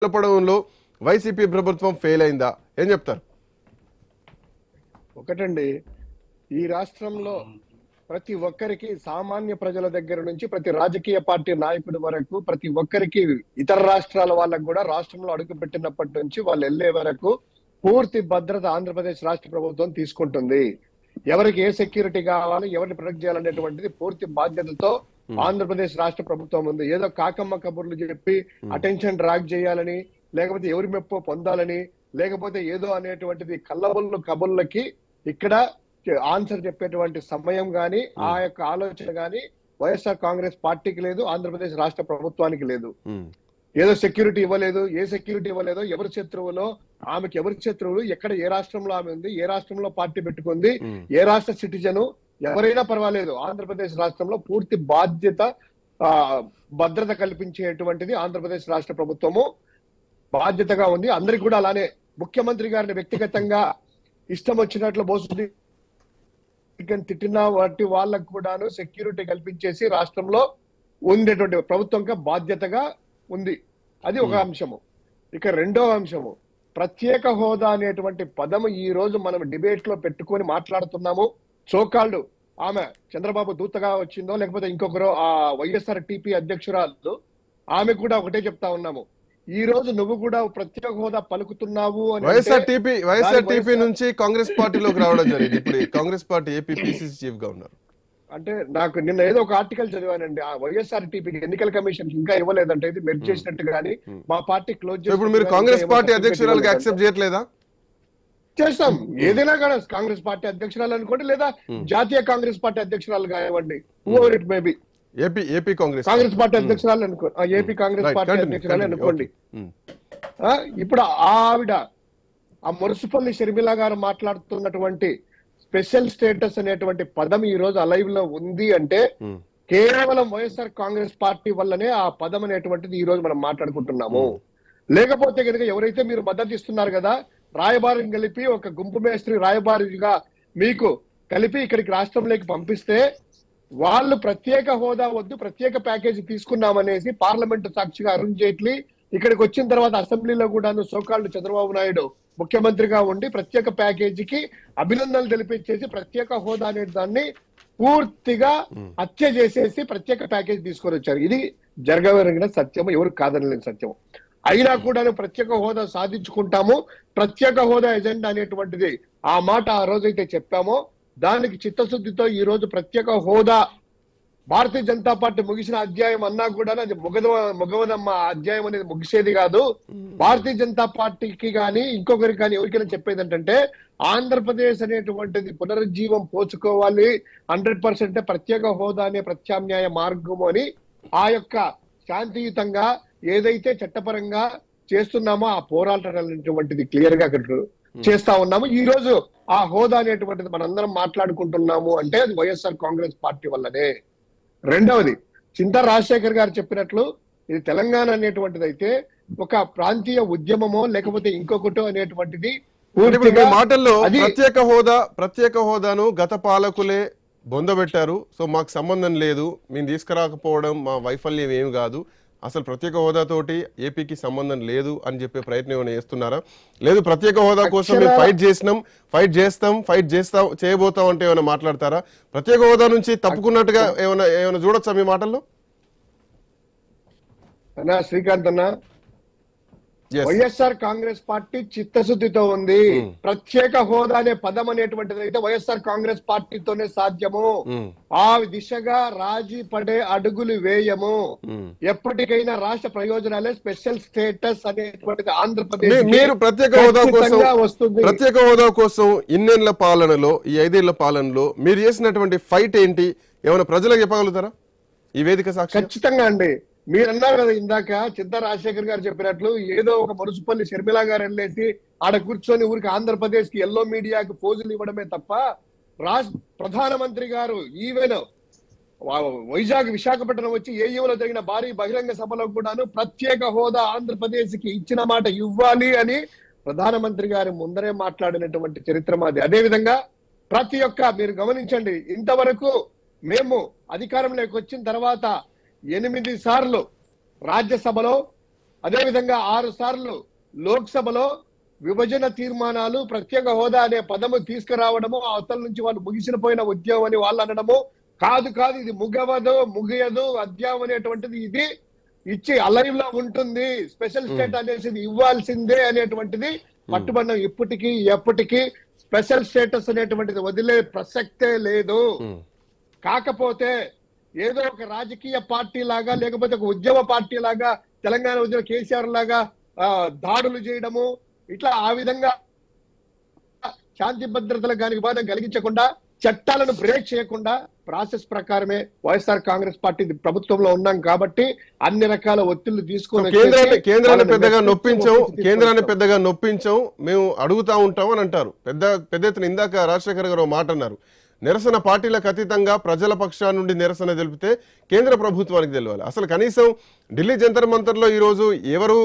నిలపడంలో YCP ప్రభుత్వం fail అయిందా? ఏం చెప్తారు? ఒకటండి, ఈ రాష్ట్రంలో ప్రతి ఒక్కరికి, సామాన్య ప్రజల దగ్గర నుంచి ప్రతి రాజకీయ పార్టీ నాయకుడి వరకు, ప్రతి ఒక్కరికి, ఇతర రాష్ట్రాల వాళ్ళకు కూడా రాష్ట్రంలో అడుగుపెట్టినప్పటి నుంచి వాళ్ళు వెళ్లే వరకు పూర్తి భద్రత ఆంధ్రప్రదేశ్ రాష్ట్ర ప్రభుత్వం తీసుకుంటుంది. ఎవరికి ఏ సెక్యూరిటీ కావాలి, ఎవరిని ప్రొటెక్ట్ చేయాలనేటువంటిది పూర్తి బాధ్యతతో ఆంధ్రప్రదేశ్ రాష్ట్ర ప్రభుత్వం ఉంది. ఏదో కాకమ్మ కబుర్లు చెప్పి అటెన్షన్ డ్రాగ్ చేయాలని, లేకపోతే ఎవరి మెప్పు పొందాలని, లేకపోతే ఏదో అనేటువంటిది కళ్ళబొల్లు కబుర్లకి ఇక్కడ ఆన్సర్ చెప్పేటువంటి సమయం గాని, ఆ యొక్క ఆలోచన గాని వైఎస్ఆర్ కాంగ్రెస్ పార్టీకి లేదు, ఆంధ్రప్రదేశ్ రాష్ట్ర ప్రభుత్వానికి లేదు. ఏదో సెక్యూరిటీ ఇవ్వలేదు, ఏ సెక్యూరిటీ ఇవ్వలేదో, ఎవరి శత్రువులో, ఆమెకి ఎవరి శత్రువులు, ఎక్కడ ఏ రాష్ట్రంలో ఆమె ఉంది, ఏ రాష్ట్రంలో పార్టీ పెట్టుకుంది, ఏ రాష్ట్ర సిటిజను ఎవరైనా పర్వాలేదు, ఆంధ్రప్రదేశ్ రాష్ట్రంలో పూర్తి బాధ్యత, భద్రత కల్పించేటువంటిది ఆంధ్రప్రదేశ్ రాష్ట్ర ప్రభుత్వము బాధ్యతగా ఉంది. అందరికి కూడా అలానే ముఖ్యమంత్రి గారిని వ్యక్తిగతంగా ఇష్టం వచ్చినట్లు మోసుది తిట్టిన వాటి వాళ్ళకు కూడాను సెక్యూరిటీ కల్పించేసి రాష్ట్రంలో ఉండేటువంటి ప్రభుత్వంగా బాధ్యతగా ఉంది. అది ఒక అంశము. ఇక రెండో అంశము, ప్రత్యేక హోదా అనేటువంటి పదము ఈ రోజు మనం డిబేట్ లో పెట్టుకొని మాట్లాడుతున్నాము. సోకాళ్ళు ఆమె చంద్రబాబు దూతగా వచ్చిందో, లేకపోతే ఇంకొకరు ఆ వైఎస్ఆర్ టీపీ అధ్యక్షురాలు, ఆమె కూడా ఒకటే చెప్తా ఉన్నాము, ఈ రోజు నువ్వు కూడా ప్రత్యేక హోదా పలుకుతున్నావు అని. వైఎస్ఆర్ టీపీ నుంచి కాంగ్రెస్ పార్టీలోకి రావడం జరిగింది. ఇప్పుడు Congress party AP PCC chief గా ఉన్నారు. అంటే నాకు నిన్న ఏదో ఒక ఆర్టికల్ చదివానండి, ఆ వైఎస్ఆర్ టీపీకి ఎన్నికల కమిషన్ ఇంకా ఇవ్వలేదంటే, ఇది మెర్జ్ చేసినట్టు కానీ మా పార్టీ క్లోజ్ చేసి, ఇప్పుడు మీరు కాంగ్రెస్ పార్టీ అధ్యక్షురాలుగా యాక్సెప్ట్ చేయట్లేదా? చేస్తాం, ఏదైనా కానీ కాంగ్రెస్ పార్టీ అధ్యక్షురాలు అనుకోండి, లేదా జాతీయ కాంగ్రెస్ పార్టీ అధ్యక్షురాలు కానివ్వండి, over it maybe AP Congress party అధ్యక్షురాలు అనుకోండి, ఏపీ కాంగ్రెస్ పార్టీ అధ్యక్షురాలు అనుకోండి. ఇప్పుడు ఆవిడ, ఆ మురుసుపల్లి షర్మిల గారు మాట్లాడుతున్నటువంటి స్పెషల్ స్టేటస్ అనేటువంటి పదం ఈ రోజు అలైవ్ లో ఉంది అంటే కేవలం వైఎస్ఆర్ కాంగ్రెస్ పార్టీ వల్లనే ఆ పదం అనేటువంటిది ఈ రోజు మనం మాట్లాడుకుంటున్నాము. లేకపోతే కనుక ఎవరైతే మీరు మద్దతు ఇస్తున్నారు కదా, రాయబారిని కలిపి ఒక గుంపు మేస్త్రి రాయబారిగా మీకు కలిపి ఇక్కడికి రాష్ట్రంలోకి పంపిస్తే, వాళ్ళు ప్రత్యేక హోదా వద్దు, ప్రత్యేక ప్యాకేజీ తీసుకున్నామనేసి పార్లమెంటు సాక్షిగా అరుణ్ జైట్లీ ఇక్కడికి వచ్చిన తర్వాత అసెంబ్లీలో కూడాను సోకాళ్ళు చంద్రబాబు నాయుడు ముఖ్యమంత్రిగా ఉండి ప్రత్యేక ప్యాకేజీకి అభినందనలు తెలిపించేసి ప్రత్యేక హోదా అనే దాన్ని పూర్తిగా హత్య చేసేసి ప్రత్యేక ప్యాకేజీ తీసుకొని వచ్చారు. ఇది జరగవరిగిన సత్యము, ఎవరు కాదనలేని సత్యము. అయినా కూడా ప్రత్యేక హోదా సాధించుకుంటాము, ప్రత్యేక హోదా ఎజెండా అనేటువంటిది ఆ మాట ఆ రోజైతే చెప్పామో దానికి చిత్తశుద్ధితో ఈ రోజు ప్రత్యేక హోదా భారతీయ జనతా పార్టీ ముగిసిన అధ్యాయం అన్నా కూడా అది ముగవదమ్మ అధ్యాయం అనేది ముగిసేది కాదు. భారతీయ జనతా పార్టీకి కానీ ఇంకొకరికి కానీ ఎవరికైనా చెప్పేది ఏంటంటే, ఆంధ్రప్రదేశ్ అనేటువంటిది పునరుజ్జీవం పోచుకోవాలి, 100% ప్రత్యేక హోదా అనే ప్రత్యామ్నాయ మార్గము అని ఆ యొక్క శాంతియుతంగా ఏదైతే చట్టపరంగా చేస్తున్నామో ఆ పోరాటం అనేటువంటిది క్లియర్ గా చేస్తా ఉన్నాము. ఈ రోజు ఆ హోదా అనేటువంటిది మనందరం మాట్లాడుకుంటున్నాము అంటే అది వైఎస్ఆర్ కాంగ్రెస్ పార్టీ వల్లనే. రెండవది, చింతా రాజశేఖర్ గారు చెప్పినట్లు ఇది తెలంగాణ అనేటువంటిది అయితే ఒక ప్రాంతీయ ఉద్యమమో లేకపోతే ఇంకొకటో అనేటువంటిది మాటల్లో ప్రత్యేక హోదాను గత పాలకులే బొందబెట్టారు. సో మాకు సంబంధం లేదు, మేము తీసుకురాకపోవడం మా వైఫల్యం ఏమి కాదు, అసలు ప్రత్యేక హోదాతోటి ఏపీకి సంబంధం లేదు అని చెప్పే ప్రయత్నం ఏమైనా చేస్తున్నారా? లేదు ప్రత్యేక హోదా కోసం మేము ఫైట్ చేస్తాం చేయబోతాం అంటే ఏమైనా మాట్లాడతారా? ప్రత్యేక హోదా నుంచి తప్పుకున్నట్టుగా ఏమైనా చూడొచ్చా మీ మాటల్లో? శ్రీకాంత్ అన్న, వైఎస్ఆర్ కాంగ్రెస్ పార్టీ చిత్తశుద్ధితో ఉంది. ప్రత్యేక హోదా అనే పదం అనేటువంటిది అయితే వైఎస్ఆర్ కాంగ్రెస్ పార్టీతోనే సాధ్యము. ఆ దిశగా రాజీ పడే అడుగులు వేయము. ఎప్పటికైనా రాష్ట్ర ప్రయోజనాలే స్పెషల్ స్టేటస్ అనేటువంటిది ఆంధ్రప్రదేశ్ మీరు ప్రత్యేక హోదా కోసం ఇన్నేళ్ల పాలనలో, ఈ 5 ఏళ్ల పాలనలో మీరు చేసినటువంటి ఫైట్ ఏంటి? ఏమైనా ప్రజలకు చెప్పగలుగుతారా ఈ వేదిక సాక్షి? ఖచ్చితంగా అండి. మీరు అన్నారు కదా ఇందాక, చింతా రాజశేఖర్ గారు చెప్పినట్లు ఏదో ఒక మురుసుపల్లి షర్మిల గారు వెళ్ళేసి ఆడ కూర్చొని ఊరికి ఆంధ్రప్రదేశ్ కి ఎల్లో మీడియాకి పోజులు ఇవ్వడమే తప్ప, ప్రధానమంత్రి గారు ఈవెన్ వైజాగ్ విశాఖపట్నం వచ్చి ఏఈలో జరిగిన భారీ బహిరంగ సభలో కూడాను ప్రత్యేక హోదా ఆంధ్రప్రదేశ్ కి ఇచ్చిన మాట ఇవ్వాలి అని ప్రధానమంత్రి గారి ముందరే మాట్లాడినటువంటి చరిత్ర మాది. అదే విధంగా ప్రతి ఒక్క, మీరు గమనించండి, ఇంతవరకు మేము అధికారంలోకి వచ్చిన తర్వాత 8 సార్లు రాజ్యసభలో అదేవిధంగా 6 సార్లు లోక్సభలో విభజన తీర్మానాలు, ప్రత్యేక హోదా అనే పదము తీసుకురావడము, అవతల నుంచి వాళ్ళు ముగిసిన పోయిన ఉద్యమం అని వాళ్ళు అనడము, కాదు కాదు ఇది ముగియదు అధ్యాయం అనేటువంటిది ఇది ఇచ్చి అలైవ్ లో ఉంటుంది, స్పెషల్ స్టేట్ అనేసి ఇవ్వాల్సిందే అనేటువంటిది పట్టుబడిన ఇప్పటికీ ఎప్పటికీ స్పెషల్ స్టేటస్ అనేటువంటిది వదిలే ప్రసక్తే లేదు. కాకపోతే ఏదో ఒక రాజకీయ పార్టీ లాగా లేకపోతే ఒక ఉద్యమ పార్టీ లాగా తెలంగాణ ఉద్యమ కేసీఆర్ లాగా దాడులు చేయడము, ఇట్లా ఆ విధంగా శాంతి భద్రతలకు కానీ వివాదం కలిగించకుండా, చట్టాలను బ్రేక్ చేయకుండా ప్రాసెస్ ప్రకారమే వైఎస్ఆర్ కాంగ్రెస్ పార్టీ ప్రభుత్వంలో ఉన్నాం కాబట్టి అన్ని రకాల ఒత్తిళ్లు తీసుకొని కేంద్రాన్ని పెద్దగా నొప్పించాం మేము అడుగుతా ఉంటాం అని అంటారు. పెద్ద ఎత్తున ఇందాక రాజశేఖర్ గారు మాట అన్నారు, నిరసన పార్టీలకు అతీతంగా ప్రజల పక్షాల నుండి నిరసన తెలిపితే కేంద్ర ప్రభుత్వానికి తెలియాలి. అసలు కనీసం ఢిల్లీ జంతర్ మంతర్లో ఈరోజు ఎవరు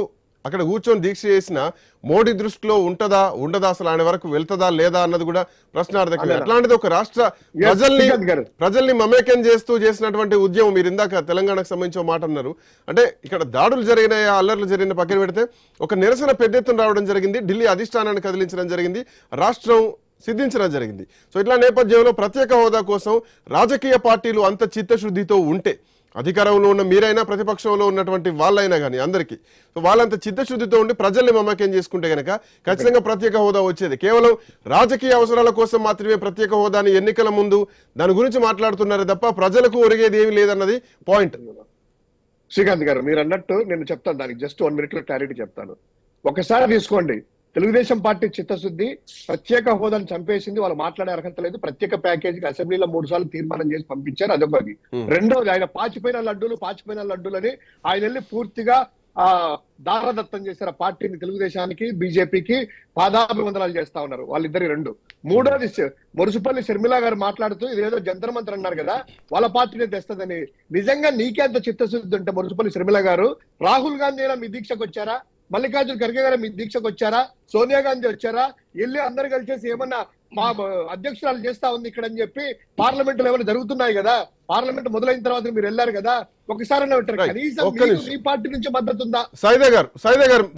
అక్కడ కూర్చొని దీక్ష చేసిన మోడీ దృష్టిలో ఉండదా అసలు ఆయన వరకు వెళ్తుందా లేదా అన్నది కూడా ప్రశ్నార్థకమే. అట్లాంటిది ఒక రాష్ట్ర ప్రజల్ని మమేకం చేసినటువంటి ఉద్యమం మీరు ఇందాక తెలంగాణకు సంబంధించిన మాట అన్నారు. అంటే ఇక్కడ దాడులు జరిగినాయా అల్లర్లు జరిగిన పక్కన పెడితే ఒక నిరసన పెద్ద ఎత్తున రావడం జరిగింది, ఢిల్లీ అధిష్టానాన్ని కదిలించడం జరిగింది, రాష్ట్రం సిద్ధించడం జరిగింది. సో ఇట్లా నేపథ్యంలో ప్రత్యేక హోదా కోసం రాజకీయ పార్టీలు అంత చిత్తశుద్ధితో ఉంటే, అధికారంలో ఉన్న మీరైనా ప్రతిపక్షంలో ఉన్నటువంటి వాళ్ళైనా కానీ అందరికీ సో వాళ్ళంత చిత్తశుద్ధితో ఉండి ప్రజల్ని మమేకం చేసుకుంటే కనుక ఖచ్చితంగా ప్రత్యేక హోదా వచ్చేది. కేవలం రాజకీయ అవసరాల కోసం మాత్రమే ప్రత్యేక హోదాని ఎన్నికల ముందు దాని గురించి మాట్లాడుతున్నారే తప్ప ప్రజలకు ఒరిగేది ఏమీ లేదన్నది పాయింట్. శ్రీకాంత్ గారు మీరు అన్నట్టు నేను చెప్తాను, దానికి జస్ట్ 1 minute లో క్లారిటీ చెప్తాను. ఒకసారి తీసుకోండి, తెలుగుదేశం పార్టీ చిత్తశుద్ధి ప్రత్యేక హోదాను చంపేసింది, వాళ్ళు మాట్లాడే అర్హత లేదు. ప్రత్యేక ప్యాకేజీకి అసెంబ్లీలో 3 సార్లు తీర్మానం చేసి పంపించారు, అదొకటి. రెండోది ఆయన పాచిపోయిన లడ్డూలని ఆయన వెళ్ళి పూర్తిగా దారదత్తం చేశారు ఆ పార్టీని, తెలుగుదేశానికి బీజేపీకి పాదాభివందనాలు చేస్తా ఉన్నారు వాళ్ళిద్దరి. మూడోది మురుసుపల్లి షర్మిల గారు మాట్లాడుతూ ఇదేదో జంతర్ మంతర్ అన్నారు కదా వాళ్ళ పార్టీని తెస్తుందని. నిజంగా నీకే అంత చిత్తశుద్ధి ఉంటే మురుసుపల్లి షర్మిల గారు, రాహుల్ గాంధీ అయినా మీ దీక్షకు వచ్చారా, మల్లికార్జున ఖర్గే గారు మీ దీక్షకు వచ్చారా, సోనియా గాంధీ వచ్చారా, వెళ్ళి అందరు కలిసేసి ఏమన్నా మా అధ్యక్షురాలు చేస్తా ఉంది ఇక్కడ అని చెప్పి పార్లమెంట్ లో ఏమైనా జరుగుతున్నాయి కదా, పార్లమెంట్ మొదలైన తర్వాత మీరు వెళ్ళారు కదా, ఒకసారి కనీసం మీ పార్టీ నుంచి మద్దతు ఉందా? సైదా గారు